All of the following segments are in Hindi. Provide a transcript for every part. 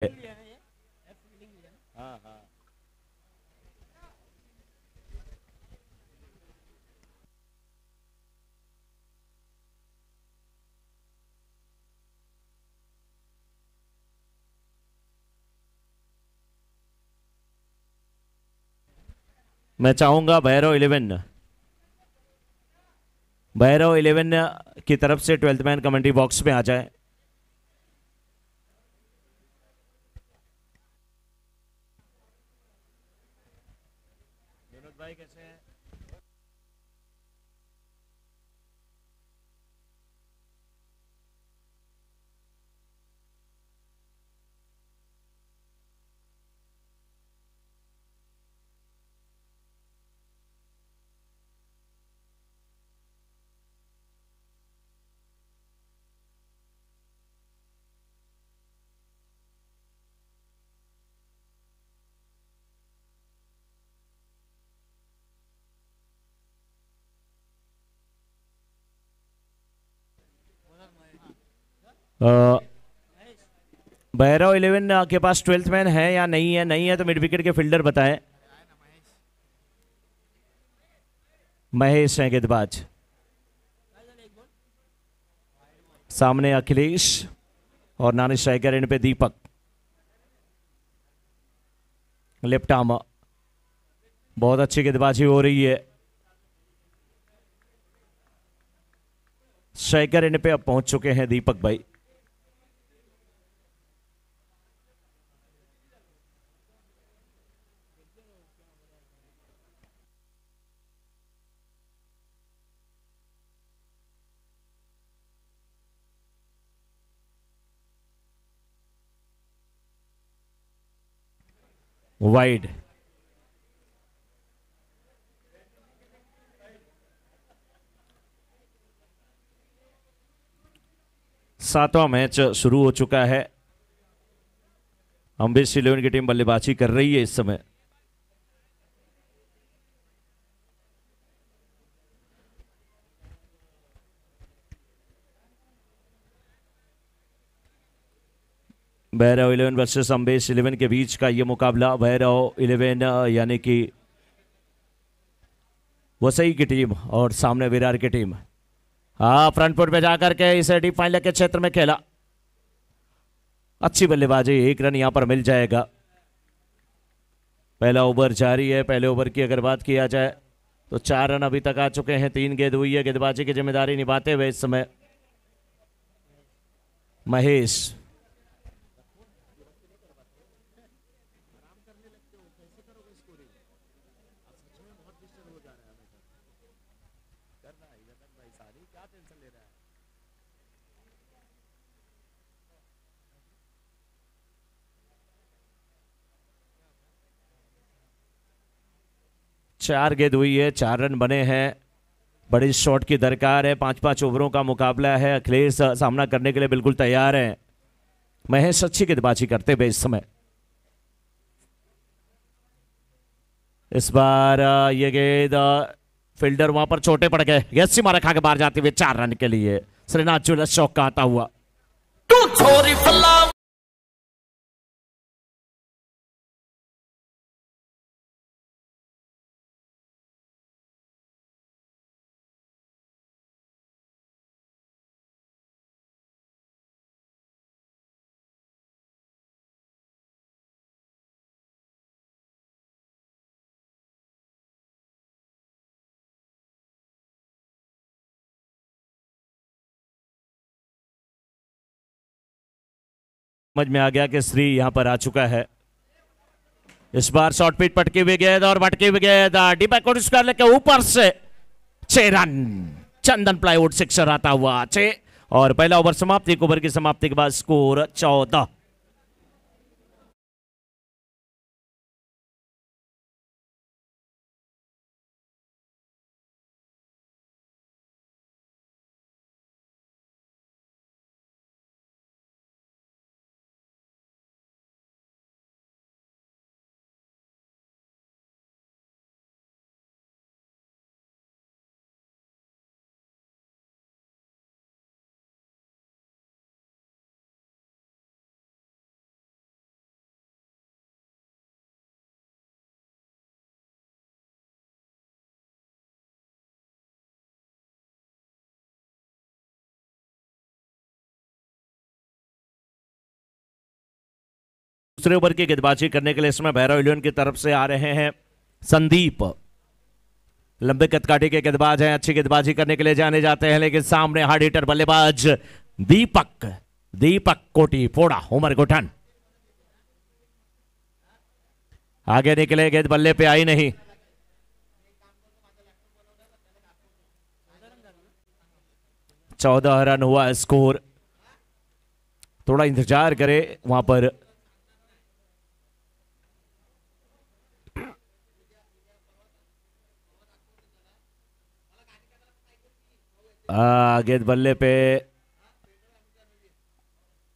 हाँ हाँ। मैं चाहूंगा भैरव 11 की तरफ से 12th मैन कमेंट्री बॉक्स में आ जाए। विनोद भाई कैसे हैं? अ, भैरव 11 के पास 12th मैन है या नहीं है? नहीं है तो मिड विकेट के फील्डर बताएं। महेश हैं गेंदबाज। सामने अखिलेश और नानी स्ट्राइकर इन पे दीपक। Left arm. बहुत अच्छी गेंदबाजी हो रही है। स्ट्राइकर इन पे अब पहुंच चुके हैं दीपक भाई। वाइड। सातवां मैच शुरू हो चुका है। अम्बेश 11 की टीम बल्लेबाजी कर रही है इस समय। भैरव 11 वर्सेस अम्बेश 11 के बीच का यह मुकाबला। भैरव 11 यानी कि वसई की टीम और सामने विरार की टीम। हाँ, फ्रंट फुट पे जाकर के इसे डीप फाइनल के क्षेत्र में खेला। अच्छी बल्लेबाजी, 1 रन यहां पर मिल जाएगा। पहला ओवर जारी है। पहले ओवर की अगर बात किया जाए तो 4 रन अभी तक आ चुके हैं। 3 गेंद हुई है। गेंदबाजी की जिम्मेदारी निभाते हुए इस समय महेश। चार गेंद हुई है, 4 रन बने हैं। बड़ी शॉट की दरकार है। 5-5 ओवरों का मुकाबला है। अखिलेश सामना करने के लिए बिल्कुल तैयार है। महेश अच्छी गेंदबाजी करते हुए इस समय। इस बार ये गेंद फील्डर वहां पर छोटे पड़ गए। यस सीमा रखा के बाहर जाते हुए 4 रन के लिए श्रीनाथ ज्वेलर्स चौक का आता हुआ। समझ में आ गया कि श्री यहां पर आ चुका है। इस बार शॉर्ट पिच पटकी हुई गेंद और भटकी हुई गेंद डीप कोशिश करने के ऊपर से 6 रन। चंदन प्लाईवुड सिक्सर आता हुआ 6। और पहला ओवर समाप्त। 1 ओवर की समाप्ति के बाद स्कोर 14। दूसरे ओवर की गेंदबाजी करने के लिए इसमें भैरव इलेवन की तरफ से आ रहे हैं संदीप। लंबे कदकाठी के गेंदबाज हैं, अच्छी गेंदबाजी करने के लिए जाने जाते हैं, लेकिन सामने हार्ड हिटर बल्लेबाज दीपक दीपक कोटी फोड़ा उमर गुठन आगे निकले, गेंद बल्ले पे आई नहीं। चौदह रन हुआ स्कोर, थोड़ा इंतजार करे वहां पर। गेंद बल्ले पे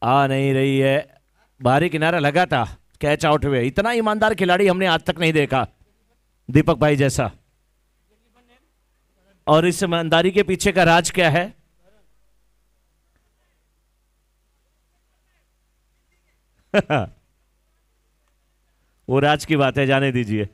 आ नहीं रही है, बाहरी किनारा लगा था, कैच आउट हुए। इतना ईमानदार खिलाड़ी हमने आज तक नहीं देखा दीपक भाई जैसा। और इस ईमानदारी के पीछे का राज क्या है? वो राज की बात है, जाने दीजिए।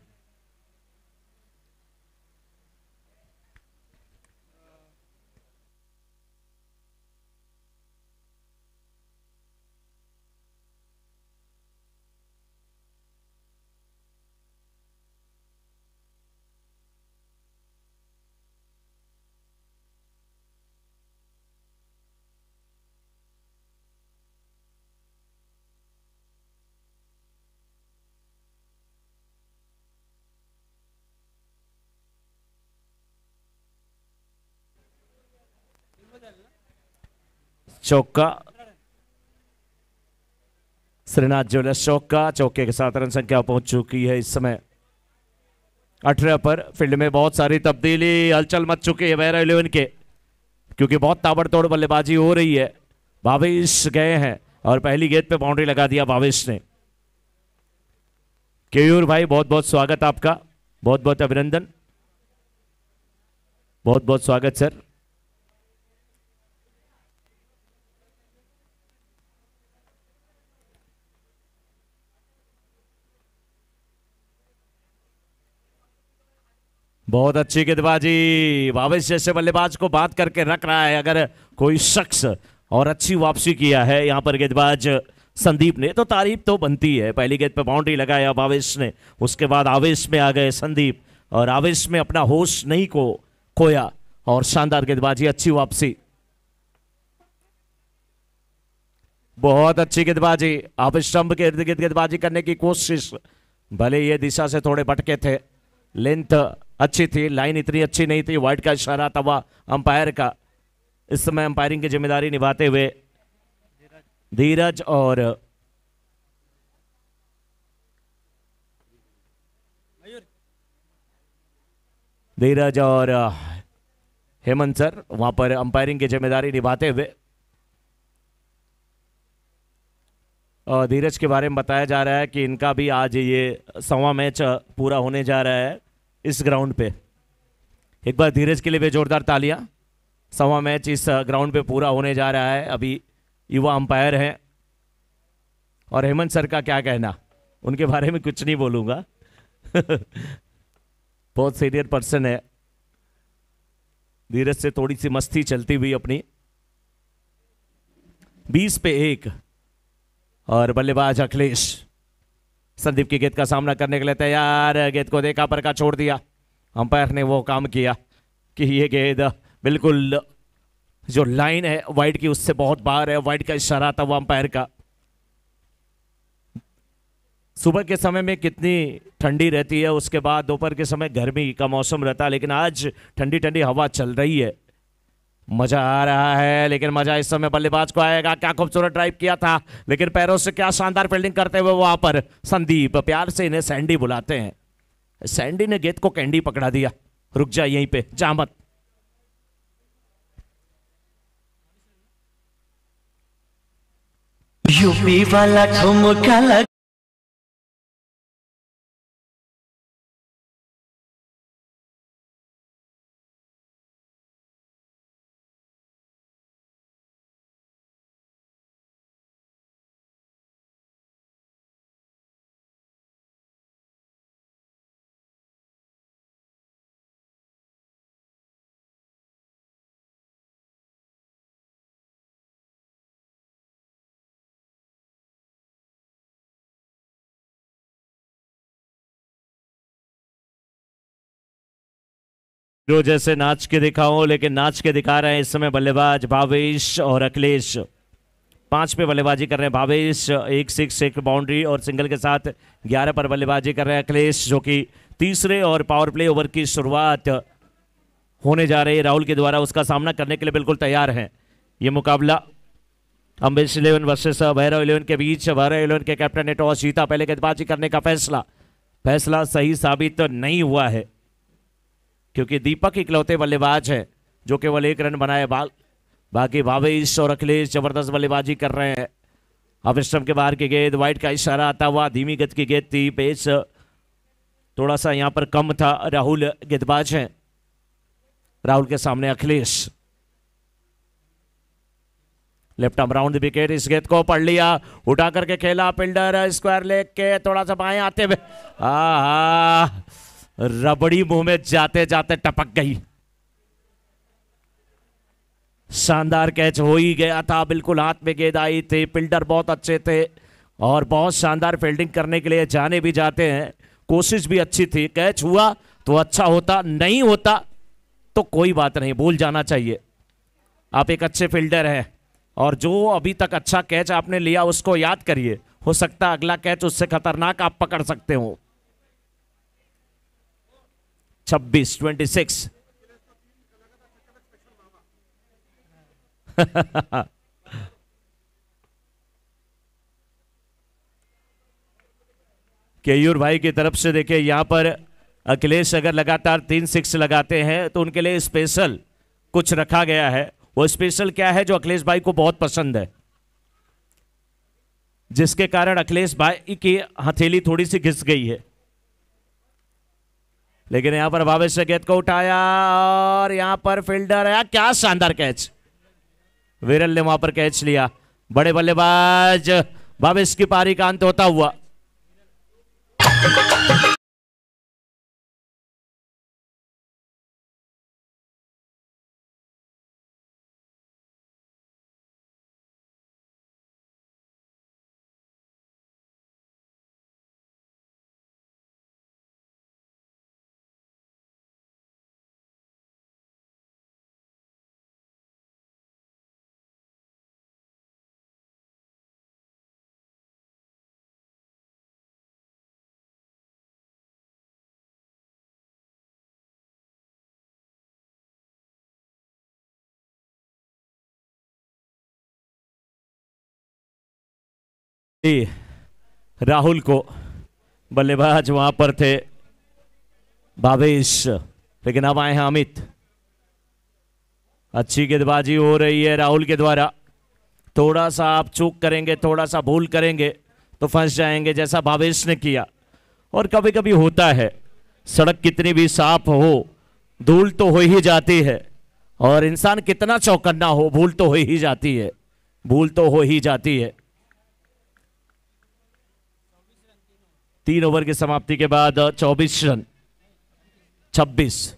चौका, श्रीनाथ ज्वेलर्स चौका, चौके के साथ रन संख्या पहुंच चुकी है इस समय 18 पर। फील्ड में बहुत सारी तब्दीली, हलचल मच चुकी है भैरव इलेवन के, क्योंकि बहुत ताबड़तोड़ बल्लेबाजी हो रही है। भावेश गए हैं और पहली गेंद पे बाउंड्री लगा दिया भावेश ने। केयूर भाई बहुत बहुत स्वागत आपका, बहुत बहुत अभिनंदन, बहुत बहुत स्वागत सर। बहुत अच्छी गेंदबाजी, भावेश जैसे बल्लेबाज को बात करके रख रहा है अगर कोई शख्स, और अच्छी वापसी किया है यहां पर गेंदबाज संदीप ने, तो तारीफ तो बनती है। पहली गेंद पे बाउंड्री लगाया भावेश ने, उसके बाद आवेश में आ गए संदीप, और आवेश में अपना होश नहीं को खोया, और शानदार गेंदबाजी, अच्छी वापसी, बहुत अच्छी गेंदबाजी। आप स्टंप के इर्द गिर्द गेंदबाजी करने की कोशिश, भले ये दिशा से थोड़े भटके थे, लेंथ अच्छी थी, लाइन इतनी अच्छी नहीं थी। वाइड का इशारा था वह अंपायर का। इस समय अंपायरिंग की जिम्मेदारी निभाते हुए धीरज और हेमंत सर वहां पर अंपायरिंग की जिम्मेदारी निभाते हुए। धीरज के बारे में बताया जा रहा है कि इनका भी आज ये 1वां मैच पूरा होने जा रहा है इस ग्राउंड पे। एक बार धीरज के लिए भी जोरदार तालियां। 1वां मैच इस ग्राउंड पे पूरा होने जा रहा है। अभी युवा अंपायर हैं, और हेमंत सर का क्या कहना, उनके बारे में कुछ नहीं बोलूंगा। बहुत सीनियर पर्सन है। धीरज से थोड़ी सी मस्ती चलती हुई अपनी। 20 पे 1, और बल्लेबाज अखिलेश संदीप की गेंद का सामना करने के लिए तैयार। गेंद को देखा पर का छोड़ दिया। अंपायर ने वो काम किया कि ये गेंद बिल्कुल जो लाइन है वाइड की उससे बहुत बाहर है। वाइड का इशारा था वो अंपायर का। सुबह के समय में कितनी ठंडी रहती है, उसके बाद दोपहर के समय गर्मी का मौसम रहता है, लेकिन आज ठंडी ठंडी हवा चल रही है, मजा आ रहा है। लेकिन मजा इस समय बल्लेबाज को आएगा। क्या खूबसूरत ड्राइव किया था, लेकिन पैरों से क्या शानदार फील्डिंग करते हुए वहां पर संदीप, प्यार से इन्हें सैंडी बुलाते हैं। सैंडी ने गेंद को कैंडी पकड़ा दिया, रुक जा यहीं पे, जा मत। यूपी वाला ठुमका जो जैसे नाच के दिखाऊं, लेकिन नाच के दिखा रहे हैं इस समय बल्लेबाज भावेश और अखिलेश। 5 पे बल्लेबाजी कर रहे हैं भावेश, एक 6 एक बाउंड्री और सिंगल के साथ 11 पर बल्लेबाजी कर रहे हैं अखिलेश, जो कि तीसरे और पावर प्ले ओवर की शुरुआत होने जा रही है राहुल के द्वारा। उसका सामना करने के लिए बिल्कुल तैयार हैं। ये मुकाबला अम्बेश 11 वर्सेस भैरव 11 के बीच। भैरव 11 के कैप्टन ने टॉस जीता, पहले गेंदबाजी करने का फैसला सही साबित नहीं हुआ है, क्योंकि दीपक इकलौते बल्लेबाज है जो केवल 1 रन बनाए। बाकी भावेश और अखिलेश जबरदस्त बल्लेबाजी कर रहे हैं। अब स्टंप के बाहर की गेंद, वाइड का इशारा आता हुआ, धीमी गति की गेंद थी, पेस थोड़ा सा यहां पर कम था। राहुल गेंदबाज हैं, राहुल के सामने Akhilesh. Left arm round wicket, इस गेंद को पढ़ लिया, उठा करके खेला फील्डर, स्क्वायर लेग के थोड़ा सा बाएं आते हुए रबड़ी मुंह में जाते जाते टपक गई। शानदार कैच हो ही गया था, बिल्कुल हाथ में गेंद आई थी। फील्डर बहुत अच्छे थे और बहुत शानदार फील्डिंग करने के लिए जाने भी जाते हैं। कोशिश भी अच्छी थी, कैच हुआ तो अच्छा होता, नहीं होता तो कोई बात नहीं, भूल जाना चाहिए। आप एक अच्छे फील्डर हैं और जो अभी तक अच्छा कैच आपने लिया उसको याद करिए, हो सकता है अगला कैच उससे खतरनाक आप पकड़ सकते हो। 26-26 केयूर भाई की तरफ से देखिए, यहां पर अखिलेश अगर लगातार 3 6 लगाते हैं तो उनके लिए स्पेशल कुछ रखा गया है। वो स्पेशल क्या है जो अखिलेश भाई को बहुत पसंद है, जिसके कारण अखिलेश भाई की हथेली थोड़ी सी घिस गई है। लेकिन यहां पर भावेश ने गेंद को उठाया और यहां पर फील्डर है, क्या शानदार कैच, विरल ने वहां पर कैच लिया। बड़े बल्लेबाज भावेश की पारी का अंत होता हुआ। राहुल को बल्लेबाज वहां पर थे भावेश, लेकिन अब आए हैं अमित। अच्छी गेंदबाजी हो रही है राहुल के द्वारा। थोड़ा सा आप चूक करेंगे, थोड़ा सा भूल करेंगे तो फंस जाएंगे, जैसा भावेश ने किया। और कभी कभी होता है, सड़क कितनी भी साफ हो धूल तो हो ही जाती है, और इंसान कितना चौकन्ना हो भूल तो हो ही जाती है, भूल तो हो ही जाती है। 3 ओवर की समाप्ति के बाद 24 रन 26।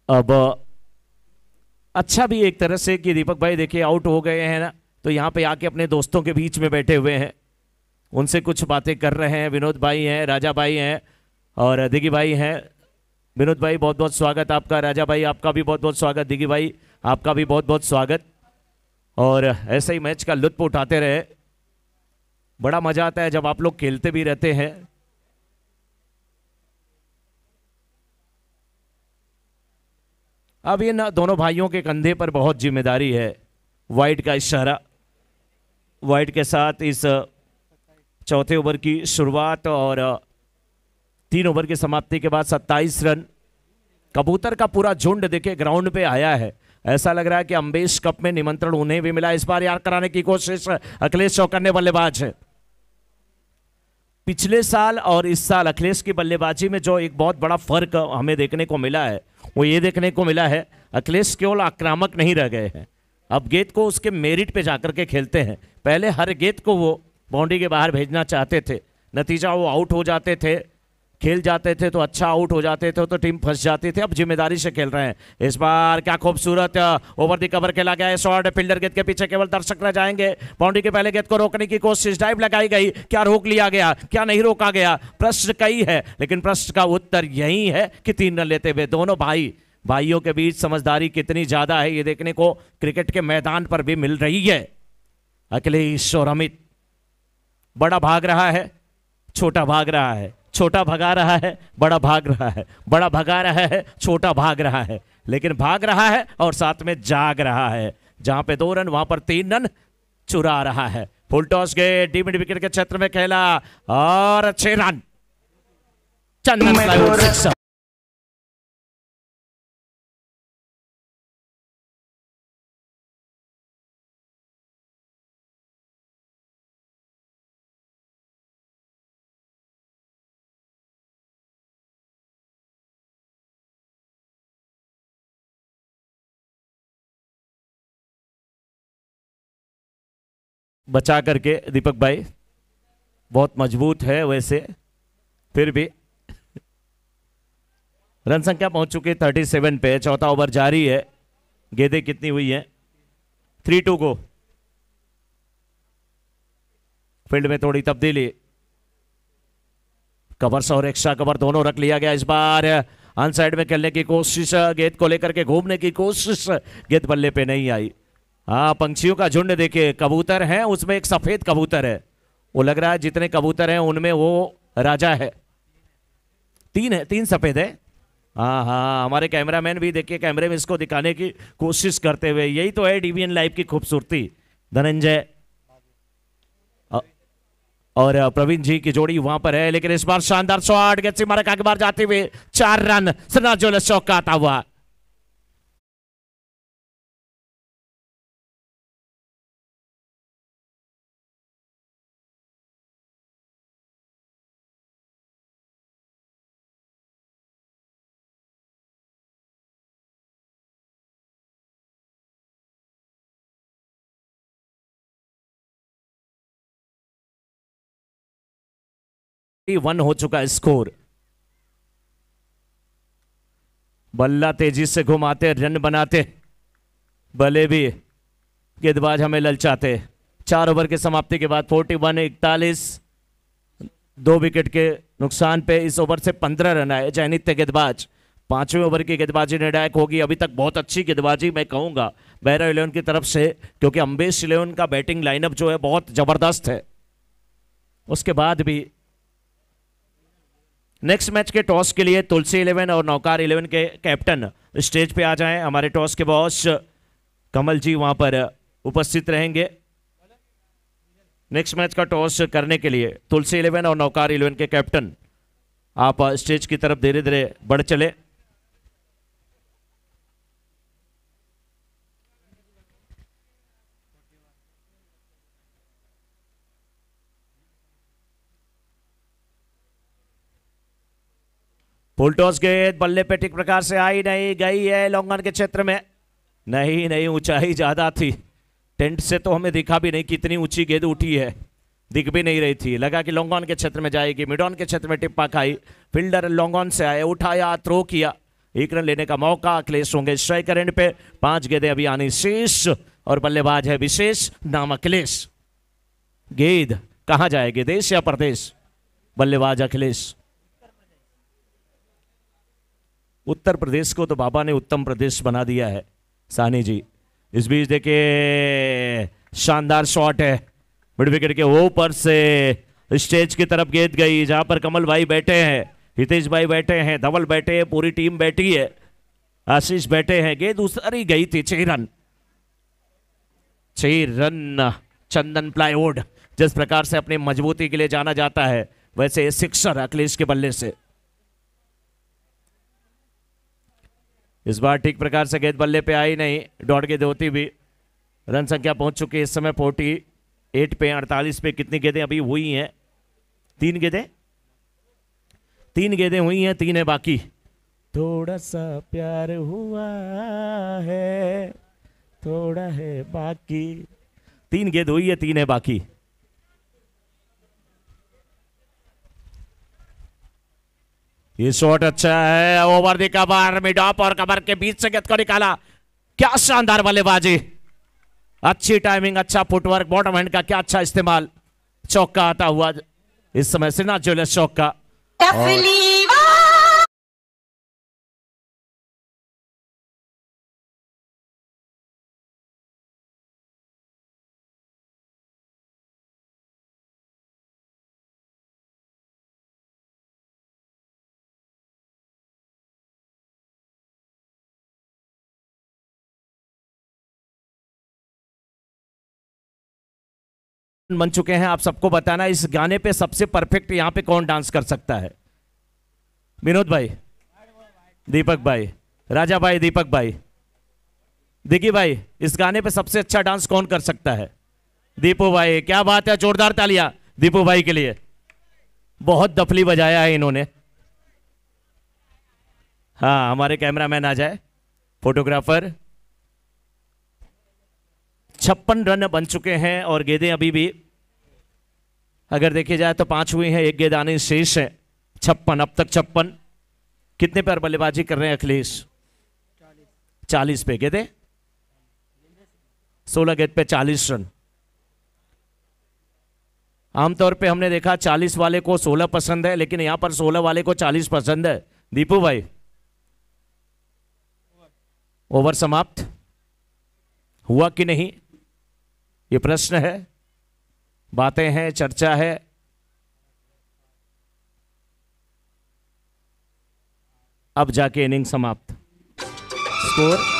अब अच्छा भी एक तरह से कि दीपक भाई देखिए आउट हो गए हैं ना, तो यहाँ पे आके अपने दोस्तों के बीच में बैठे हुए हैं, उनसे कुछ बातें कर रहे हैं। विनोद भाई हैं, राजा भाई हैं और दिगी भाई हैं। विनोद भाई बहुत बहुत स्वागत आपका, राजा भाई आपका भी बहुत बहुत स्वागत, दिगी भाई आपका भी बहुत बहुत स्वागत। और ऐसे ही मैच का लुत्फ उठाते रहे, बड़ा मजा आता है जब आप लोग खेलते भी रहते हैं। अब इन दोनों भाइयों के कंधे पर बहुत जिम्मेदारी है। वाइड का इशारा, वाइड के साथ इस चौथे ओवर की शुरुआत और 3 ओवर की समाप्ति के बाद 27 रन। कबूतर का पूरा झुंड देखे ग्राउंड पे आया है, ऐसा लग रहा है कि अम्बेश कप में निमंत्रण उन्हें भी मिला। इस बार यार कराने की कोशिश, अखिलेश चौकन्ने बल्लेबाज है। पिछले साल और इस साल अखिलेश की बल्लेबाजी में जो एक बहुत बड़ा फर्क हमें देखने को मिला है वो ये देखने को मिला है, अखिलेश केवल आक्रामक नहीं रह गए हैं, अब गेंद को उसके मेरिट पे जाकर के खेलते हैं। पहले हर गेंद को वो बाउंड्री के बाहर भेजना चाहते थे, नतीजा वो आउट हो जाते थे, खेल जाते थे तो अच्छा आउट हो जाते थे तो टीम फंस जाती थी। अब जिम्मेदारी से खेल रहे हैं। इस बार क्या खूबसूरत ओवर द कवर खेला गया है, शॉट फील्डर गेंद के पीछे, केवल दर्शक रह जाएंगे। बाउंड्री के पहले गेंद को रोकने की कोशिश, डाइव लगाई गई, क्या रोक लिया गया, क्या नहीं रोका गया, प्रश्न कई है लेकिन प्रश्न का उत्तर यही है कि 3 रन लेते हुए दोनों भाइयों के बीच समझदारी कितनी ज्यादा है ये देखने को क्रिकेट के मैदान पर भी मिल रही है। अखिलेश और अमित, बड़ा भाग रहा है, छोटा भाग रहा है, छोटा भगा रहा है, बड़ा भाग रहा है, बड़ा भगा रहा है, छोटा भाग रहा है, लेकिन भाग रहा है और साथ में जाग रहा है। जहां पे 2 रन वहां पर 3 रन चुरा रहा है। फुल टॉस के डी मिड विकेट के क्षेत्र में खेला और 6 रन, चंदन प्लाईवुड सिक्सर। बचा करके दीपक भाई, बहुत मजबूत है वैसे, फिर भी रन संख्या पहुंच चुकी है 37 पे, चौथा ओवर जारी है। गेंदें कितनी हुई हैं? 3-2 को। फील्ड में थोड़ी तब्दीली, कवर्स और एक्स्ट्रा कवर दोनों रख लिया गया। इस बार अनसाइड में खेलने की कोशिश, गेंद को लेकर के घूमने की कोशिश, गेंद बल्ले पे नहीं आई। हाँ, पंछियों का झुंड देखिए, कबूतर है, उसमें एक सफेद कबूतर है, वो लग रहा है जितने कबूतर हैं उनमें वो राजा है। 3 है, 3 सफेद है। हाँ हाँ, हमारे कैमरामैन भी देखिए कैमरे में इसको दिखाने की कोशिश करते हुए, यही तो है डीवीएन लाइव की खूबसूरती। धनंजय और प्रवीण जी की जोड़ी वहां पर है, लेकिन इस बार शानदार शॉट, गेंद से मारा आगे बार जाते हुए 4 रन, सनाजुल चौका आता हुआ। वन हो चुका है स्कोर। बल्ला तेजी से घुमाते, रन बनाते, भले भी गेंदबाज हमें ललचाते। 4 ओवर की समाप्ति के बाद 41-41, 2 विकेट के नुकसान पे इस ओवर से 15 रन आए। चयनित गेंदबाज 5वें ओवर की गेंदबाजी निर्णायक होगी। अभी तक बहुत अच्छी गेंदबाजी मैं कहूंगा बैरा 11 की तरफ से, क्योंकि अम्बेश 11 का बैटिंग लाइनअप जो है बहुत जबरदस्त है। उसके बाद भी नेक्स्ट मैच के टॉस के लिए तुलसी 11 और नौकार 11 के कैप्टन स्टेज पे आ जाएं। हमारे टॉस के बॉस कमल जी वहां पर उपस्थित रहेंगे। नेक्स्ट मैच का टॉस करने के लिए तुलसी 11 और नौकार 11 के कैप्टन आप स्टेज की तरफ धीरे धीरे बढ़ चले। फुल टॉस गेंद बल्ले पे ठीक प्रकार से आई नहीं, गई है लॉन्ग ऑन के क्षेत्र में। नहीं, ऊंचाई ज्यादा थी, टेंट से तो हमें दिखा भी नहीं कितनी ऊंची गेंद उठी है, दिख भी नहीं रही थी। लगा कि लॉन्ग ऑन के क्षेत्र में जाएगी, मिड ऑन के क्षेत्र में टिप्पा खाई, फील्डर लॉन्ग ऑन से आए, उठाया, थ्रो किया, 1 रन लेने का मौका। अखिलेश होंगे स्ट्राइकर एंड पे, 5 गेंदें अभी आनी शेष और बल्लेबाज है विशेष नाम अखिलेश। गेंद कहां जाएगी, देश या प्रदेश? बल्लेबाज अखिलेश। उत्तर प्रदेश को तो बाबा ने उत्तम प्रदेश बना दिया है सानी जी। इस बीच देखिए शानदार शॉट है, मिड विकेट के ऊपर से स्टेज की तरफ गेंद गई, जहां पर कमल भाई बैठे हैं, हितेश भाई बैठे हैं, धवल बैठे हैं, पूरी टीम बैठी है, आशीष बैठे हैं। गेंद उतरी गई थी। 6 रन, 6 रन। चंदन प्लाईवुड जिस प्रकार से अपनी मजबूती के लिए जाना जाता है, वैसे सिक्सर अखिलेश के बल्ले से। इस बार ठीक प्रकार से गेंद बल्ले पे आई नहीं, डॉट गेंद होती भी। रन संख्या पहुंच चुकी है इस समय 48 पे। 48 पे कितनी गेंदें अभी हुई हैं तीन गेंदें हुई हैं, 3 है बाकी। थोड़ा सा प्यार हुआ है, थोड़ा है बाकी। 3 गेंद हुई है, 3 है बाकी। ये शॉट अच्छा है, over the cover, mid of और कवर के बीच से गेंद को निकाला। क्या शानदार बल्लेबाजी, अच्छी टाइमिंग, अच्छा फुटवर्क, बॉटम हैंड का क्या अच्छा इस्तेमाल। चौका आता हुआ इस समय श्रीनाथ ज्वेलर्स चौका। बन चुके हैं, आप सबको बताना इस गाने पे सबसे परफेक्ट यहां पे कौन डांस कर सकता है। विनोद भाई, दीपक भाई, राजा भाई, दीपक भाई, दिगी भाई, इस गाने पे सबसे अच्छा डांस कौन कर सकता है? दीपू भाई, क्या बात है, जोरदार तालियां दीपू भाई के लिए। बहुत दफली बजाया है इन्होंने। हाँ, हमारे कैमरामैन आ जाए, फोटोग्राफर। 56 रन बन चुके हैं और गेंदें अभी भी अगर देखे जाए तो 5 हुई हैं, 1 गेंद आने शेष है। 56, अब तक 56। कितने पर बल्लेबाजी कर रहे हैं अखिलेश? 40 पे गेंदें, 16 गेंद पे 40 रन। आमतौर पे हमने देखा 40 वाले को 16 पसंद है, लेकिन यहां पर 16 वाले को 40 पसंद है। दीपू भाई, ओवर समाप्त हुआ कि नहीं, ये प्रश्न है। बातें हैं, चर्चा है। अब जाके इनिंग समाप्त। स्कोर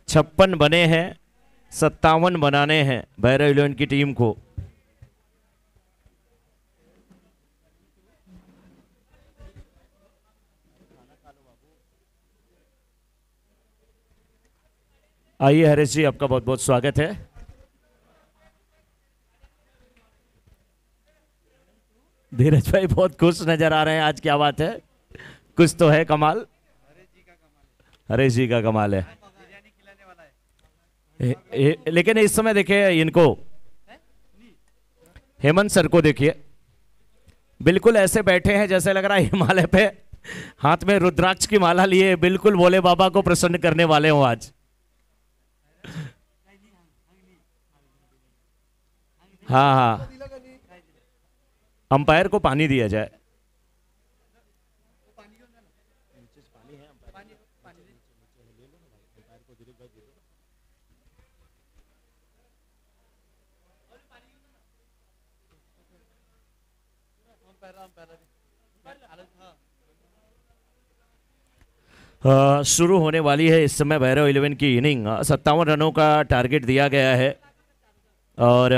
छप्पन बने हैं, 57 बनाने हैं भैरव 11 की टीम को। आइए हरीश जी, आपका बहुत बहुत स्वागत है। धीरज भाई बहुत खुश नजर आ रहे हैं आज, क्या बात है, कुछ तो है कमाल। हरीश जी का कमाल है। लेकिन इस समय देखिए इनको, हेमंत सर को देखिए, बिल्कुल ऐसे बैठे हैं जैसे लग रहा है हिमालय पे हाथ में रुद्राक्ष की माला लिए बिल्कुल भोले बाबा को प्रसन्न करने वाले हो आज। हाँ हाँ, अंपायर को पानी दिया जाए। शुरू होने वाली है इस समय भैरव 11 की इनिंग। 57 रनों का टारगेट दिया गया है और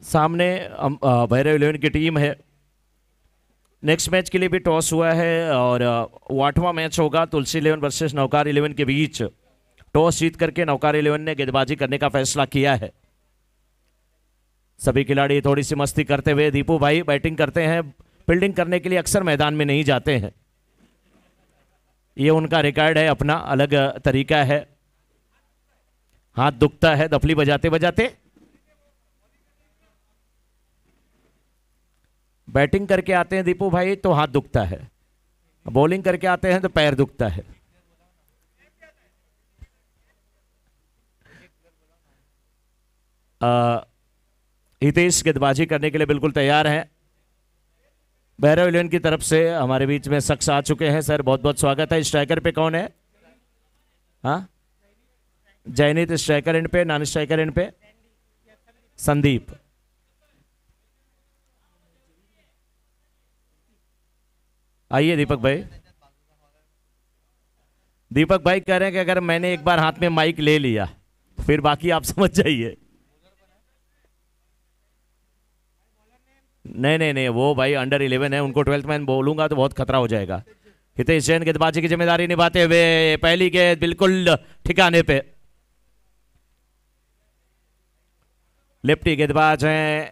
सामने भैरव 11 की टीम है। नेक्स्ट मैच के लिए भी टॉस हुआ है और वो 8वां मैच होगा तुलसी 11 वर्सेस नौकार 11 के बीच। टॉस जीत करके नौकार 11 ने गेंदबाजी करने का फैसला किया है। सभी खिलाड़ी थोड़ी सी मस्ती करते हुए, दीपू भाई बैटिंग करते हैं, फील्डिंग करने के लिए अक्सर मैदान में नहीं जाते हैं, ये उनका रिकॉर्ड है, अपना अलग तरीका है। हाथ दुखता है दफली बजाते बजाते। बैटिंग करके आते हैं दीपू भाई तो हाथ दुखता है, बॉलिंग करके आते हैं तो पैर दुखता है। हितेश गेंदबाजी करने के लिए बिल्कुल तैयार हैं। भैरव 11 की तरफ से हमारे बीच में शख्स आ चुके हैं। सर बहुत बहुत स्वागत है। स्ट्राइकर पे कौन है? हाँ, जयनीत स्ट्राइकर एंड पे, नॉन स्ट्राइकर एंड पे संदीप। आइए दीपक भाई। दीपक भाई कह रहे हैं कि अगर मैंने एक बार हाथ में माइक ले लिया फिर बाकी आप समझ जाइए। नहीं नहीं नहीं, वो भाई अंडर 11 है, उनको 12th मैन बोलूंगा तो बहुत खतरा हो जाएगा। हितेश जैन गेंदबाजी की जिम्मेदारी निभाते हुए पहली गेंद बिल्कुल ठिकाने पे। लेफ्टी गेंदबाज हैं,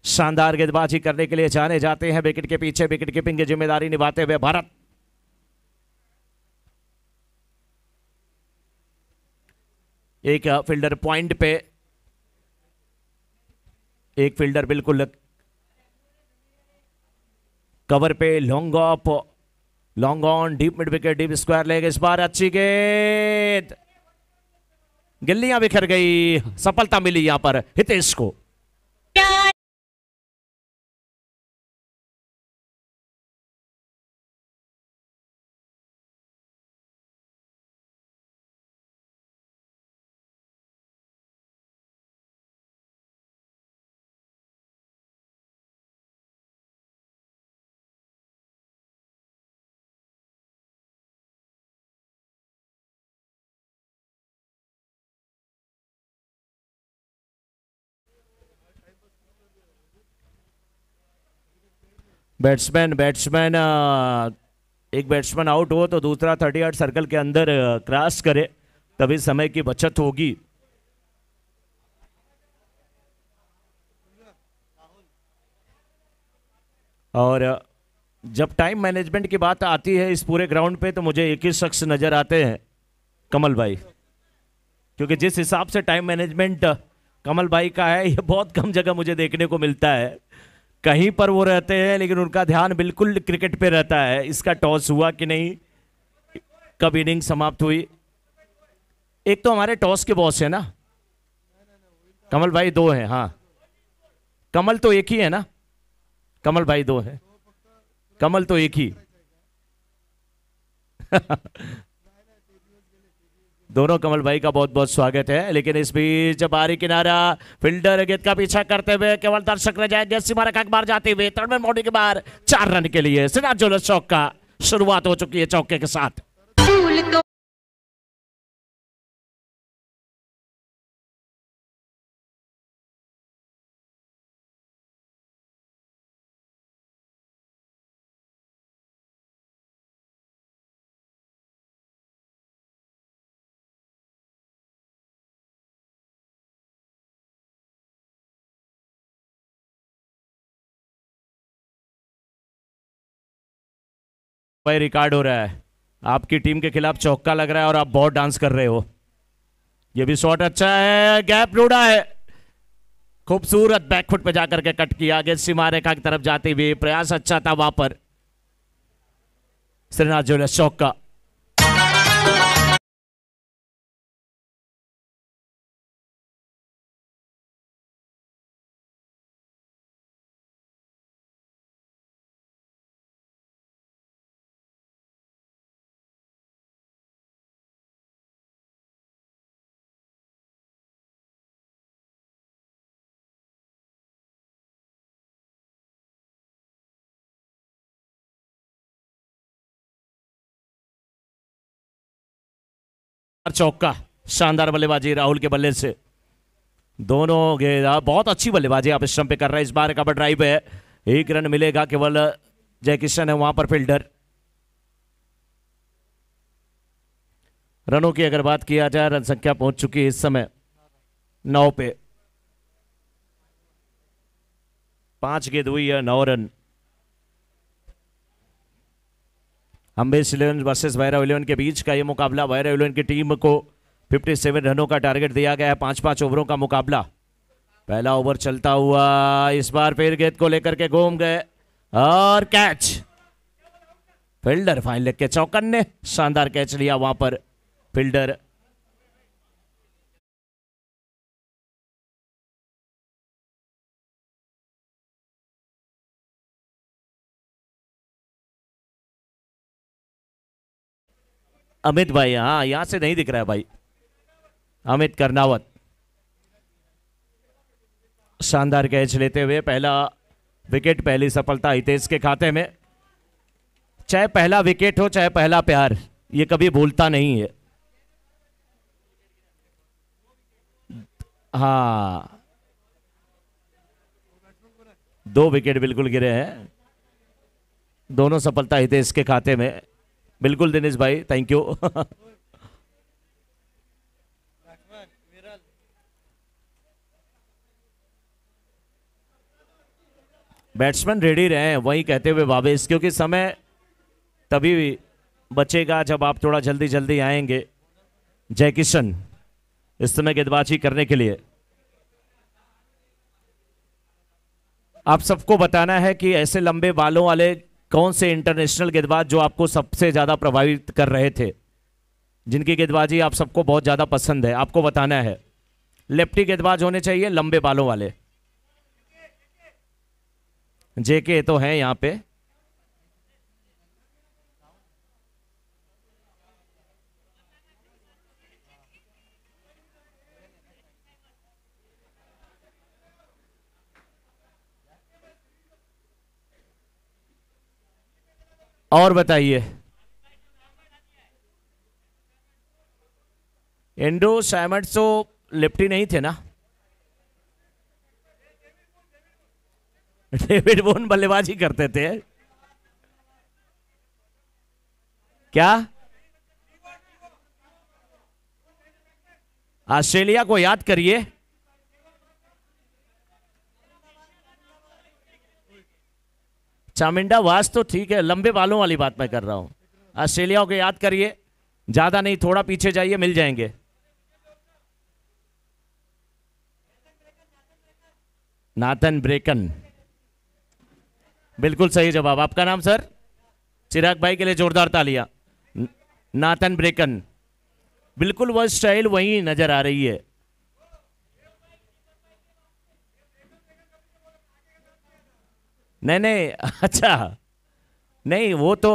शानदार गेंदबाजी करने के लिए जाने जाते हैं। विकेट के पीछे विकेट कीपिंग की जिम्मेदारी निभाते हुए भारत। एक फील्डर पॉइंट पे, एक फील्डर बिल्कुल कवर पे। Long off, long on, deep mid wicket, deep square leg. इस बार अच्छी गेंद, गिल्लियां बिखर गई, सफलता मिली यहां पर हितेश को। बैट्समैन एक बैट्समैन आउट हो तो दूसरा 38 सर्कल के अंदर क्रॉस करे, तभी समय की बचत होगी। और जब टाइम मैनेजमेंट की बात आती है इस पूरे ग्राउंड पे तो मुझे एक ही शख्स नजर आते हैं, कमल भाई। क्योंकि जिस हिसाब से टाइम मैनेजमेंट कमल भाई का है, ये बहुत कम जगह मुझे देखने को मिलता है। कहीं पर वो रहते हैं लेकिन उनका ध्यान बिल्कुल क्रिकेट पे रहता है। इसका टॉस हुआ कि नहीं, कब इनिंग समाप्त हुई। एक तो हमारे टॉस के बॉस है ना कमल भाई, दो हैं। हाँ, कमल तो एक ही है ना, कमल भाई दो है, कमल तो एक ही। दोनों कमल भाई का बहुत बहुत स्वागत है। लेकिन इस बीच बारी किनारा, फील्डर गेंद का पीछा करते हुए केवल दर्शक रह जाएंगे। सीमा रेखा के बाहर जाते हुए थर्ड मैन बाउंड्री के बाहर 4 रन के लिए सिराज ज्वेलर्स चौक का शुरुआत हो चुकी है चौके के साथ। भाई रिकॉर्ड हो रहा है, आपकी टीम के खिलाफ चौका लग रहा है और आप बहुत डांस कर रहे हो। ये भी शॉट अच्छा है, गैप ढूंढा है, खूबसूरत बैकफुट पे जाकर के कट किया। आगे सीमा रेखा की तरफ जाते हुए प्रयास अच्छा था वहां पर श्रीनाथ ज्वेलर्स चौक का। चौका, शानदार बल्लेबाजी राहुल के बल्ले से। दोनों गेंद बहुत अच्छी बल्लेबाजी आप स्टंप पे कर रहे हैं। इस बार कवर ड्राइव है, 1 रन मिलेगा केवल जय किशन है वहां पर फील्डर। रनों की अगर बात किया जाए, रन संख्या पहुंच चुकी है इस समय 9 पे। 5 गेंद हुई है, 9 रन। अम्बेस 11 वर्सेस भैरव 11 के बीच का ये मुकाबला। भैरव 11 की टीम को 57 रनों का टारगेट दिया गया है। 5-5 ओवरों का मुकाबला। पहला ओवर चलता हुआ, इस बार फिर गेंद को लेकर के घूम गए और कैच। फील्डर फाइन लेग के चौकन ने शानदार कैच लिया वहां पर फील्डर। अमित भाई, हाँ यहां से नहीं दिख रहा है भाई। अमित कर्नावत शानदार कैच लेते हुए पहला विकेट, पहली सफलता हितेश के खाते में। चाहे पहला विकेट हो चाहे पहला प्यार, ये कभी भूलता नहीं है। हाँ, 2 विकेट बिल्कुल गिरे हैं। दोनों सफलता हितेश के खाते में। बिल्कुल दिनेश भाई, थैंक यू। बैट्समैन रेडी रहे, वही कहते हुए भावेश, क्योंकि समय तभी बचेगा जब आप थोड़ा जल्दी जल्दी आएंगे। जय किशन इस समय गेंदबाजी करने के लिए। आप सबको बताना है कि ऐसे लंबे बालों वाले कौन से इंटरनेशनल गेंदबाज जो आपको सबसे ज्यादा प्रभावित कर रहे थे, जिनकी गेंदबाजी आप सबको बहुत ज्यादा पसंद है, आपको बताना है। लेफ्टी गेंदबाज होने चाहिए लंबे बालों वाले। जेके तो हैं यहां पे। और बताइए, एंड्रो सैमट्स तो लेफ्टी नहीं थे ना? डेविड वॉर्न बल्लेबाजी करते थे क्या? ऑस्ट्रेलिया को याद करिए। चामिंडा वास तो ठीक है, लंबे बालों वाली बात मैं कर रहा हूं। ऑस्ट्रेलिया को याद करिए, ज्यादा नहीं, थोड़ा पीछे जाइए, मिल जाएंगे। नाथन ब्रेकन, बिल्कुल सही जवाब। आपका नाम सर? चिराग भाई के लिए जोरदार तालियां। नाथन ब्रेकन, बिल्कुल वह स्टाइल वही नजर आ रही है। नहीं नहीं, अच्छा नहीं, वो तो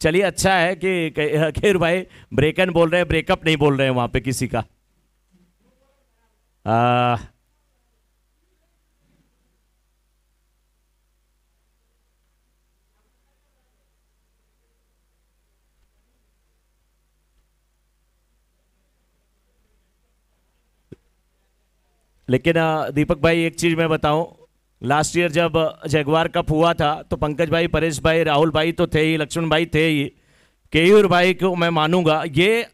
चलिए अच्छा है कि खैर भाई ब्रेकन बोल रहे हैं, ब्रेकअप नहीं बोल रहे हैं वहां पे किसी का। लेकिन दीपक भाई एक चीज मैं बताऊं, लास्ट ईयर जब जगवार कप हुआ था तो पंकज भाई, परेश भाई, राहुल भाई तो थे ही, लक्ष्मण भाई थे ही, केयूर भाई को मैं मानूंगा, ये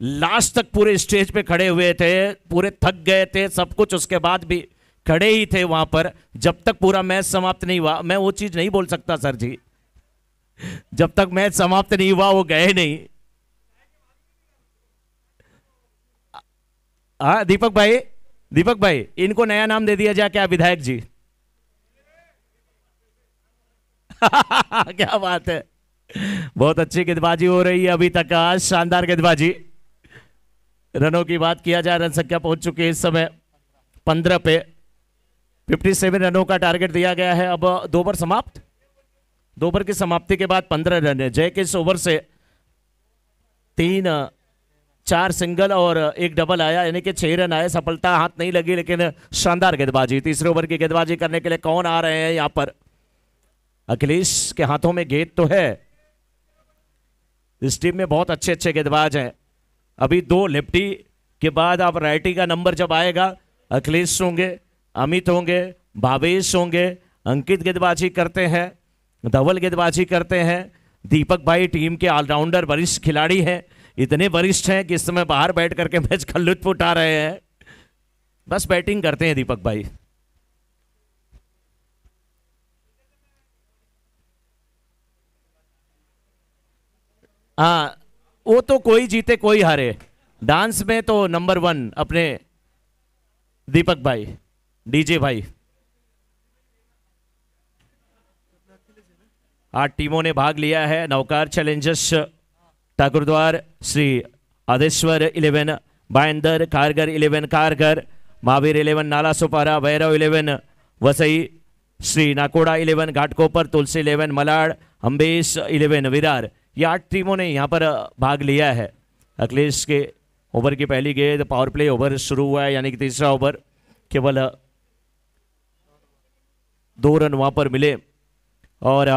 लास्ट तक पूरे स्टेज पे खड़े हुए थे, पूरे थक गए थे सब कुछ, उसके बाद भी खड़े ही थे वहां पर जब तक पूरा मैच समाप्त नहीं हुआ। मैं वो चीज नहीं बोल सकता सर जी, जब तक मैच समाप्त नहीं हुआ वो गए नहीं। हाँ दीपक भाई, दीपक भाई इनको नया नाम दे दिया जाए क्या, विधायक जी? क्या बात है, बहुत अच्छी गेंदबाजी हो रही है अभी तक, आज शानदार गेंदबाजी। रनों की बात किया जाए, रन संख्या पहुंच चुकी है इस समय 15 पे। 57 रनों का टारगेट दिया गया है। अब 2 ओवर समाप्त, 2 ओवर की समाप्ति के बाद 15 रन है। जय के इस ओवर से 4 सिंगल और 1 डबल आया, यानी कि 6 रन आए। सफलता हाथ नहीं लगी, लेकिन शानदार गेंदबाजी। तीसरे ओवर की गेंदबाजी करने के लिए कौन आ रहे हैं यहां पर? अखिलेश के हाथों में गेंद तो है। इस टीम में बहुत अच्छे अच्छे गेंदबाज हैं। अभी 2 लेफ्टी के बाद अब राइटी का नंबर जब आएगा, अखिलेश होंगे, अमित होंगे, भावेश होंगे, अंकित गेंदबाजी करते हैं, धवल गेंदबाजी करते हैं। दीपक भाई टीम के ऑलराउंडर वरिष्ठ खिलाड़ी हैं, इतने वरिष्ठ हैं कि इस समय बाहर बैठ करके मैच का लुत्फ उठा रहे हैं। बस बैटिंग करते हैं दीपक भाई। हाँ, वो तो कोई जीते कोई हारे, डांस में तो नंबर 1 अपने दीपक भाई, डीजे भाई। 8 टीमों ने भाग लिया है। नौकार चैलेंजर्स ठाकुरद्वार, श्री आदेश्वर 11, बायंदर, कारगर 11 कारगर, महावीर 11 नाला सुपारा, भैरव 11 वसई, श्री नाकोड़ा 11 घाटकोपर, तुलसी 11 मलाड, अम्बेश 11 विरार। ये 8 टीमों ने यहाँ पर भाग लिया है। अखिलेश के ओवर की पहली गेंद, पावर प्ले ओवर शुरू हुआ है, यानी कि तीसरा ओवर। केवल 2 रन वहाँ पर मिले। और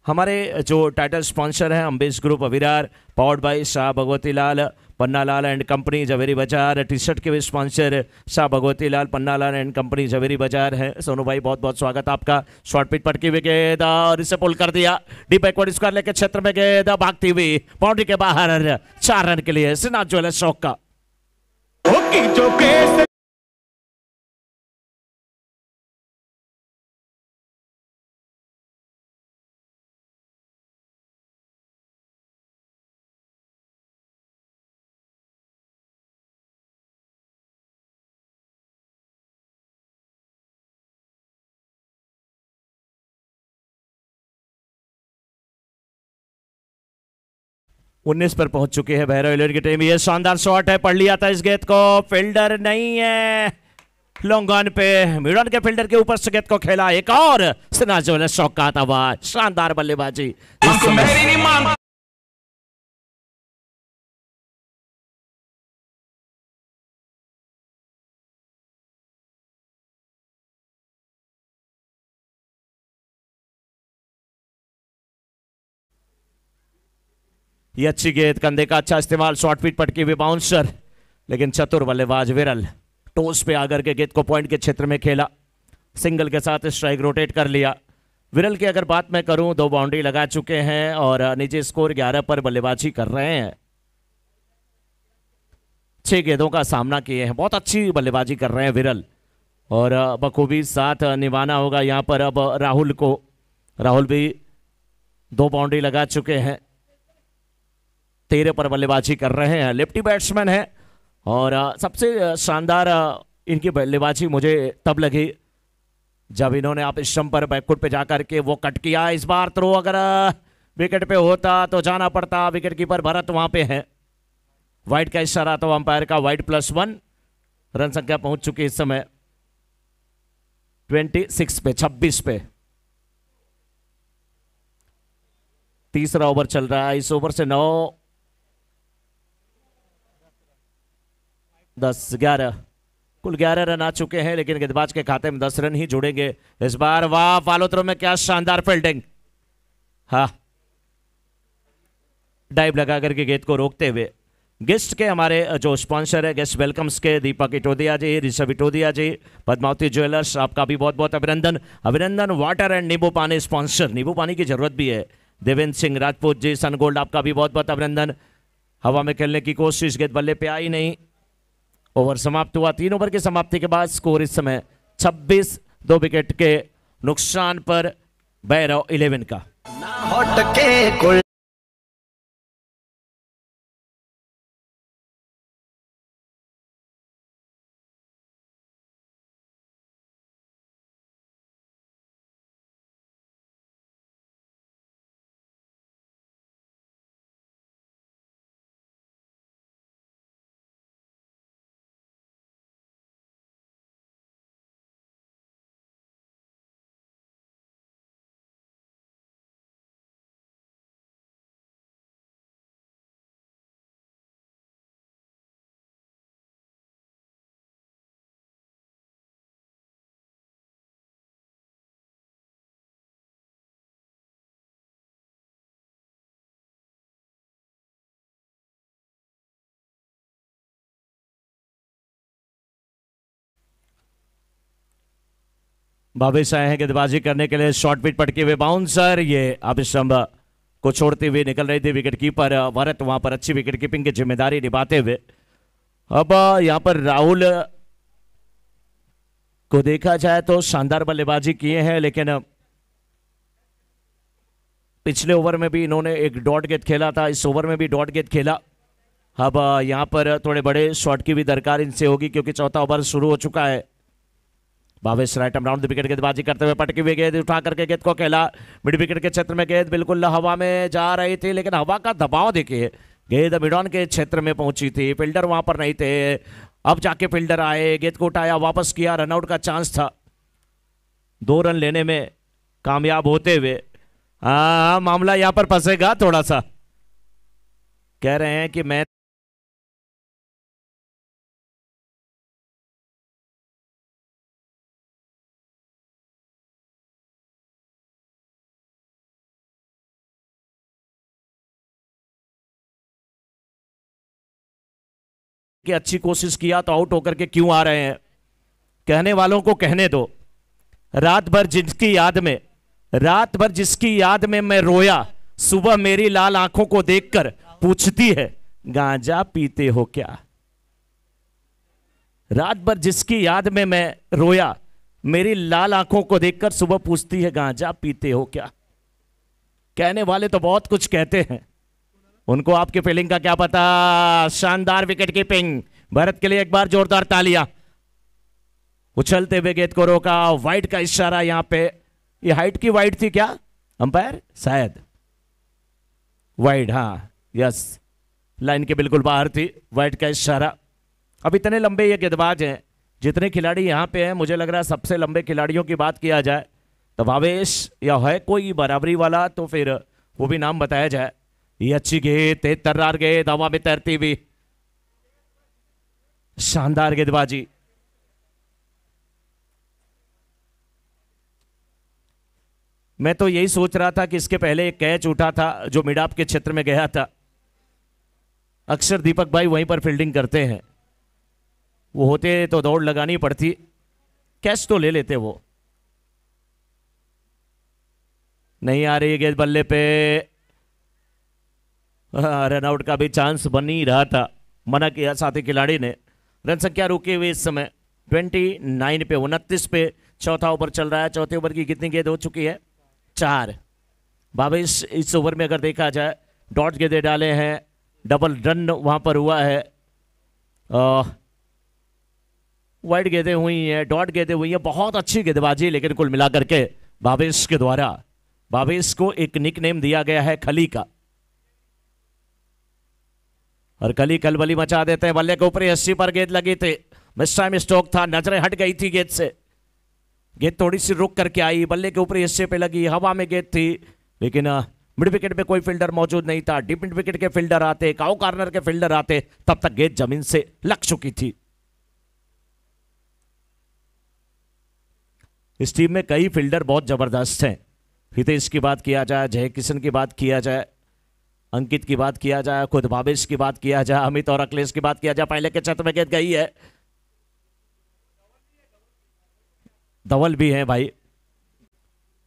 हमारे जो टाइटल स्पॉन्सर हैं Ambesh group Virar, powered by Shah Bhagwati Lal Panna Lal and company Zaveri Bazaar. T shirt के भी sponsor Shah Bhagwati Lal Panna Lal and company Zaveri Bazaar है। सोनू भाई बहुत बहुत स्वागत आपका। शॉर्ट पिच पटकी हुई गेंद और इसे पुल कर दिया, डीप बैकवर्ड स्क्वायर लेके क्षेत्र में गेंद भागती हुई बाउंड्री के बाहर। 4 रन के लिए श्रीनाथ ज्वेलर्स शौक का। उन्नीस पर पहुंच चुके हैं भैरव इलेवन की टीम। ये शानदार शॉट है, पढ़ लिया था इस गेंद को, फील्डर नहीं है लॉन्ग ऑन पे, मिडन के फील्डर के ऊपर से गेंद को खेला। एक और श्रीनाथ ज्वेलर्स शौक का आता हुआ शानदार बल्लेबाजी। ये अच्छी गेंद, कंधे का अच्छा इस्तेमाल, शॉर्ट फीट पटकी हुई बाउंसर, लेकिन चतुर बल्लेबाज विरल टोस पे आकर के गेंद को पॉइंट के क्षेत्र में खेला। सिंगल के साथ स्ट्राइक रोटेट कर लिया। विरल की अगर बात मैं करूं, 2 बाउंड्री लगा चुके हैं और निजी स्कोर 11 पर बल्लेबाजी कर रहे हैं। 6 गेंदों का सामना किए हैं, बहुत अच्छी बल्लेबाजी कर रहे हैं विरल, और बखूबी साथ निभाना होगा यहाँ पर अब राहुल को। राहुल भी 2 बाउंड्री लगा चुके हैं, 13 पर बल्लेबाजी कर रहे हैं। लेफ्टी बैट्समैन है और सबसे शानदार इनकी बल्लेबाजी मुझे तब लगी जब इन्होंने आप स्टंप पर बैकफुट पे जाकर के वो कट किया। इस बार थ्रो अगर विकेट पे होता तो जाना पड़ता, विकेट कीपर भरत वहां पे है। वाइड का इशारा तो अंपायर का, वाइड +1। रन संख्या पहुंच चुकी इस समय 26 पे, 26 पे। तीसरा ओवर चल रहा है, इस ओवर से 9 10 11 कुल 11 रन आ चुके हैं, लेकिन गेंदबाज के खाते में 10 रन ही जुड़ेंगे इस बार। वाह, फॉलो थ्रो में क्या शानदार फील्डिंग। हाँ, डाइव लगा करके गेंद को रोकते हुए। गेस्ट के हमारे जो स्पॉन्सर है, गेस्ट वेलकम्स के दीपक इटोदिया जी, ऋषभ इटोदिया जी, पद्मावती ज्वेलर्स, आपका भी बहुत बहुत अभिनंदन। अभिनंदन वाटर एंड नींबू पानी स्पॉन्सर, नींबू पानी की जरूरत भी है। देवेंद्र सिंह राजपूत जी, सन गोल्ड, आपका भी बहुत बहुत अभिनंदन। हवा में खेलने की कोशिश, गेंद बल्ले पे आई नहीं। ओवर समाप्त हुआ। 3 ओवर की समाप्ति के बाद स्कोर इस समय 26, 2 विकेट के नुकसान पर भैरव 11 का। भावेश आए हैं गेंदबाजी करने के लिए, शॉर्ट पिच पटके हुए बाउंसर, ये अब स्टंप को छोड़ते हुए निकल रहे थे विकेट कीपर भरत, वहां पर अच्छी विकेट कीपिंग की जिम्मेदारी निभाते हुए। अब यहां पर राहुल को देखा जाए तो शानदार बल्लेबाजी किए हैं, लेकिन पिछले ओवर में भी इन्होंने एक डॉट गेंद खेला था, इस ओवर में भी डॉट गेंद खेला। अब यहां पर थोड़े बड़े शॉट की भी दरकार इनसे होगी क्योंकि चौथा ओवर शुरू हो चुका है। Bhavesh right around the wicket गेंदबाजी करते हुए पटकी हुई गेंद उठा करके गेंद को खेला, मिड विकेट के क्षेत्र में गेंद बिल्कुल हवा में जा रही थी, लेकिन हवा का दबाव देखिए, गेंद मिड ऑन के क्षेत्र में पहुंची थी, फील्डर वहां पर नहीं थे, अब जाके फील्डर आए, गेंद को उठाया, वापस किया, रनआउट का चांस था, 2 रन लेने में कामयाब होते हुए। मामला यहां पर फंसेगा थोड़ा सा, कह रहे हैं कि मैं कि अच्छी कोशिश किया तो आउट होकर के क्यों आ रहे हैं, कहने वालों को कहने दो। रात भर जिसकी याद में मैं रोया, सुबह मेरी लाल आंखों को देखकर पूछती है गांजा पीते हो क्या। रात भर जिसकी याद में मैं रोया, मेरी लाल आंखों को देखकर सुबह पूछती है गांजा पीते हो क्या। कहने वाले तो बहुत कुछ कहते हैं, उनको आपके फीलिंग का क्या पता। शानदार विकेट कीपिंग भरत के लिए एक बार जोरदार तालियां। उछलते हुए गेंद को रोका, वाइड का इशारा यहां पे, ये हाइट की वाइड थी क्या अंपायर, शायद वाइड, हाँ यस, लाइन के बिल्कुल बाहर थी, वाइड का इशारा। अब इतने लंबे ये गेंदबाज हैं, जितने खिलाड़ी यहां पे हैं, मुझे लग रहा है सबसे लंबे खिलाड़ियों की बात किया जाए तो भावेश या है कोई बराबरी वाला तो फिर वो भी नाम बताया जाए। ये अच्छी गेंद, तेज तर्रार गेंद, हवा में तैरती हुई, शानदार गेंदबाजी। मैं तो यही सोच रहा था कि इसके पहले एक कैच उठा था जो मिड ऑफ के क्षेत्र में गया था, अक्सर दीपक भाई वहीं पर फील्डिंग करते हैं, वो होते तो दौड़ लगानी पड़ती, कैच तो ले लेते वो। नहीं आ रही गेंद बल्ले पे, रनआउट का भी चांस बन ही रहा था, मना किया साथी खिलाड़ी ने। रन संख्या रुकी हुई इस समय 29 पे 29 पे, चौथा ओवर चल रहा है। चौथे ओवर की कितनी गेंद हो चुकी है, 4। भावेश इस ओवर में अगर देखा जाए डॉट गेंदे डाले हैं, डबल रन वहां पर हुआ है, वाइड गेंदें हुई हैं, डॉट गेंदें हुई हैं, बहुत अच्छी गेंदबाजी। लेकिन कुल मिलाकर के भावेश के द्वारा, भावेश को एक निकनेम दिया गया है खली का, और कली कलबली मचा देते हैं। बल्ले के ऊपर 80 पर गेंद लगी थी, मिस टाइम स्ट्रोक था, नजरें हट गई थी गेंद से, गेंद थोड़ी सी रुक करके आई, बल्ले के ऊपर 80 पे लगी, हवा में गेंद थी, लेकिन मिड विकेट पे कोई फील्डर मौजूद नहीं था। डीप मिड विकेट के फील्डर आते, काउ कॉर्नर के फील्डर आते, तब तक गेंद जमीन से लग चुकी थी। इस टीम में कई फील्डर बहुत जबरदस्त हैं, हितेश की बात किया जाए, जय किशन की बात किया जाए, अंकित की बात किया जाए, खुद भावेश की बात किया जाए, अमित और अखिलेश की बात किया जाए, पहले के क्षेत्र में गेंद गई है, धवल भी है भाई,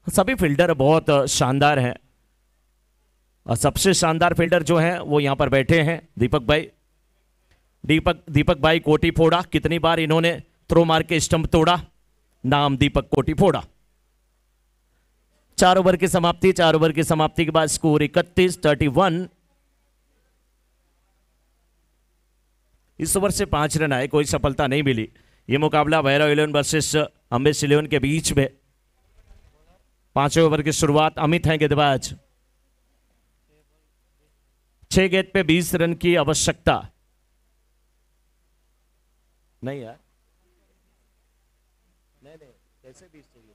सभी फील्डर बहुत शानदार हैं। और सबसे शानदार फील्डर जो हैं वो यहां पर बैठे हैं दीपक भाई। दीपक भाई कोटी फोड़ा, कितनी बार इन्होंने थ्रो मार के स्टंप तोड़ा, नाम दीपक कोटी फोड़ा। 4 ओवर की समाप्ति, 4 ओवर की समाप्ति के बाद स्कोर 31-31। इस ओवर से 5 रन आए, कोई सफलता नहीं मिली। यह मुकाबला भैरव 11 वर्सेस अम्बेस 11 के बीच में। 5वें ओवर की शुरुआत, अमित हैं गेंदबाज, 6 गेंद पे 20 रन की आवश्यकता। नहीं यार, नहीं कैसे 20 चाहिए,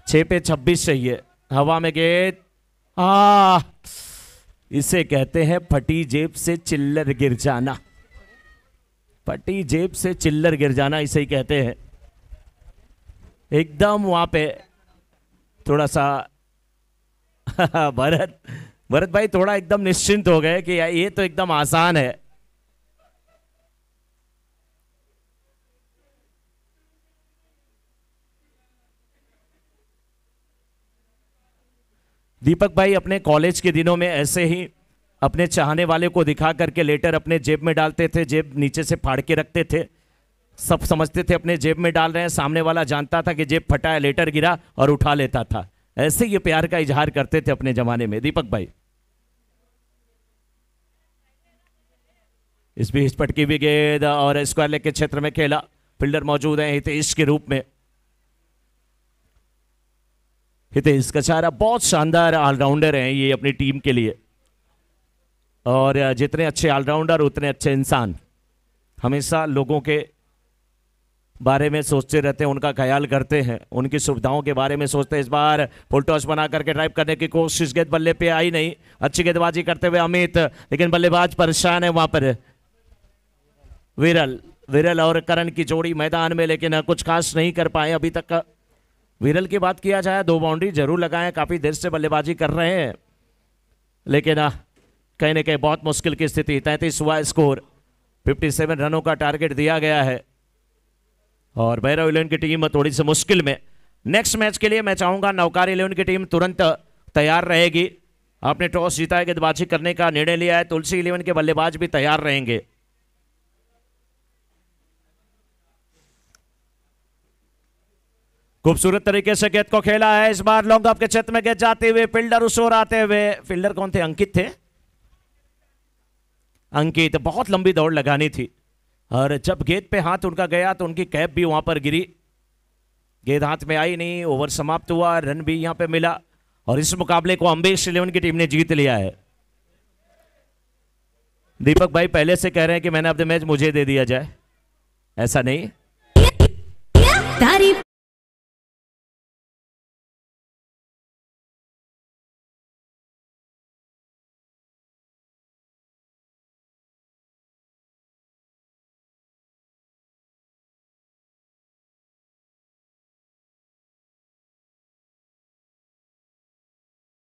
6 पे 26 चाहिए। हवा में गेंद, इसे कहते हैं फटी जेब से चिल्लर गिर जाना, फटी जेब से चिल्लर गिर जाना इसे ही कहते हैं। एकदम वहां पे थोड़ा सा भरत भाई थोड़ा एकदम निश्चिंत हो गए कि ये तो एकदम आसान है। दीपक भाई अपने कॉलेज के दिनों में ऐसे ही अपने चाहने वाले को दिखा करके लेटर अपने जेब में डालते थे, जेब नीचे से फाड़ के रखते थे, सब समझते थे अपने जेब में डाल रहे हैं, सामने वाला जानता था कि जेब फटा है, लेटर गिरा और उठा लेता था। ऐसे ये प्यार का इजहार करते थे अपने जमाने में दीपक भाई। इस बीच पटकी भी गेंद और स्क्वायर लेग के क्षेत्र में खेला, फील्डर मौजूद है हितेश के रूप में। हितेश कछारा बहुत शानदार ऑलराउंडर हैं ये अपनी टीम के लिए, और जितने अच्छे ऑलराउंडर उतने अच्छे इंसान। हमेशा लोगों के बारे में सोचते रहते हैं, उनका ख्याल करते हैं, उनकी सुविधाओं के बारे में सोचते हैं। इस बार फुल टॉस बना करके ड्राइव करने की कोशिश, गेंद बल्ले पे आई नहीं, अच्छी गेंदबाजी करते हुए अमित, लेकिन बल्लेबाज परेशान है वहां पर। विरल और करण की जोड़ी मैदान में, लेकिन कुछ खास नहीं कर पाए अभी तक। विरल की बात किया जाए 2 बाउंड्री जरूर लगाए, काफी देर से बल्लेबाजी कर रहे हैं, लेकिन कहीं ना कहीं बहुत मुश्किल की स्थिति। 33 हुआ स्कोर, 57 रनों का टारगेट दिया गया है और भैरव 11 की टीम थोड़ी सी मुश्किल में। नेक्स्ट मैच के लिए मैं चाहूंगा नवकार 11 की टीम तुरंत तैयार रहेगी। आपने टॉस जीता है, गेंदबाजी करने का निर्णय लिया है, तुलसी 11 के बल्लेबाज भी तैयार रहेंगे। खूबसूरत तरीके से गेंद को खेला है, इस बार लॉन्ग ऑफ के क्षेत्र में गेंद जाते हुए फील्डर उस ओर आते हुए, फील्डर कौन थे? अंकित थे। अंकित, बहुत लंबी दौड़ लगानी थी और जब गेंद पे हाथ उनका गया तो उनकी कैप भी वहां पर गिरी, गेंद हाथ में आई नहीं, ओवर समाप्त हुआ, रन भी यहां पे मिला और इस मुकाबले को अम्बेश 11 की टीम ने जीत लिया है। दीपक भाई पहले से कह रहे हैं कि मैंने अब मैच मुझे दे दिया जाए, ऐसा नहीं।